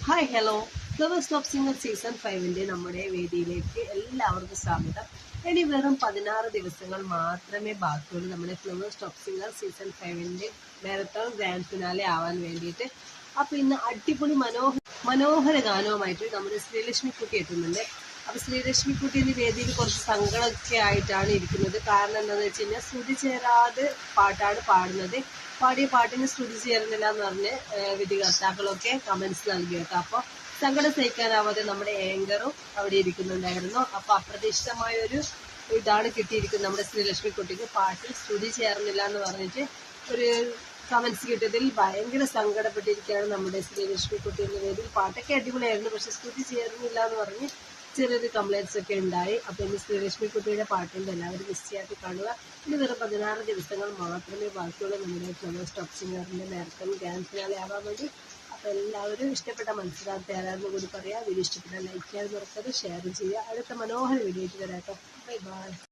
Hi hello flowers top singer season 5 നമ്മുടെ വേദിയിലേക്ക് എല്ലാവർക്കും സ്വാഗതം. ഇനി വെറും 16 ദിവസങ്ങൾ മാത്രമേ ബാക്കിയുള്ളൂ നമ്മുടെ Flowers top singer season 5 marathon grand finale ആവാൻ വേണ്ടിയിട്ട്. അപ്പൊ ഇന്ന് അടിപൊളി മനോഹര ഗാനവുമായിട്ട് നമ്മുടെ ശ്രീലക്ഷ്മി കുട്ടി എത്തുന്നുണ്ട്. അപ്പൊ ശ്രീലക്ഷ്മി കുട്ടി എന്ന വേദിയിൽ കുറച്ച് സങ്കടമൊക്കെ ആയിട്ടാണ് ഇരിക്കുന്നത്. കാരണം എന്താണെന്ന് വെച്ച് കഴിഞ്ഞാൽ ശ്രുതി ചേരാതെ പാട്ടാണ് പാടുന്നത്. പാടിയ പാട്ടിന് ശ്രുതി ചേരുന്നില്ല എന്ന് പറഞ്ഞ് വിധികർത്താക്കളൊക്കെ കമന്റ്സ് നൽകി കേട്ടോ. അപ്പൊ സങ്കടം സഹിക്കാനാവാതെ നമ്മുടെ ഏങ്കറും അവിടെ ഇരിക്കുന്നുണ്ടായിരുന്നു. അപ്പൊ അപ്രതീക്ഷിതമായ ഒരു ഇതാണ് കിട്ടിയിരിക്കുന്നത് നമ്മുടെ ശ്രീലക്ഷ്മി കുട്ടിക്ക്. പാട്ടിൽ ശ്രുതി ചേർന്നില്ല എന്ന് പറഞ്ഞിട്ട് ഒരു കമന്റ്സ് കിട്ടിയതിൽ ഭയങ്കര സങ്കടപ്പെട്ടിരിക്കുകയാണ് നമ്മുടെ ശ്രീലക്ഷ്മി കുട്ടി എന്ന വേദിയിൽ. പാട്ടൊക്കെ അടിപൊളിയായിരുന്നു, പക്ഷെ ശ്രുതി ചേർന്നില്ല എന്ന് പറഞ്ഞ് ചെറിയൊരു കംപ്ലൈൻറ്റ്സ് ഒക്കെ ഉണ്ടായി. അപ്പൊ ഇനി ശ്രീലക്ഷ്മി കുട്ടിയുടെ പാട്ടുണ്ട്, എല്ലാവരും മിസ് ചെയ്യാതെ കാണുക. ഇനി വെറും 16 ദിവസങ്ങൾ മാത്രമേ ബാക്കിയുള്ള നമ്മുടെ ഫ്ലവേഴ്സ് ടോപ്പ് സിംഗറിന്റെ മാരത്തൺ ഗ്രാൻഡ് ഫിനാലെ ആവാൻ വേണ്ടി. അപ്പൊ എല്ലാവരും ഇഷ്ടപ്പെട്ട മത്സരാർത്ഥി ആരാണെന്ന് കൂടി പറയാം. വീഡിയോ ഇഷ്ടപ്പെട്ട ലൈക്ക് ചെയ്യാൻ മറക്കരുത്, ഷെയർ ചെയ്യുക. അടുത്ത മനോഹര വീഡിയോ ആയിട്ട് വരാം കേട്ടോ. Bye bye.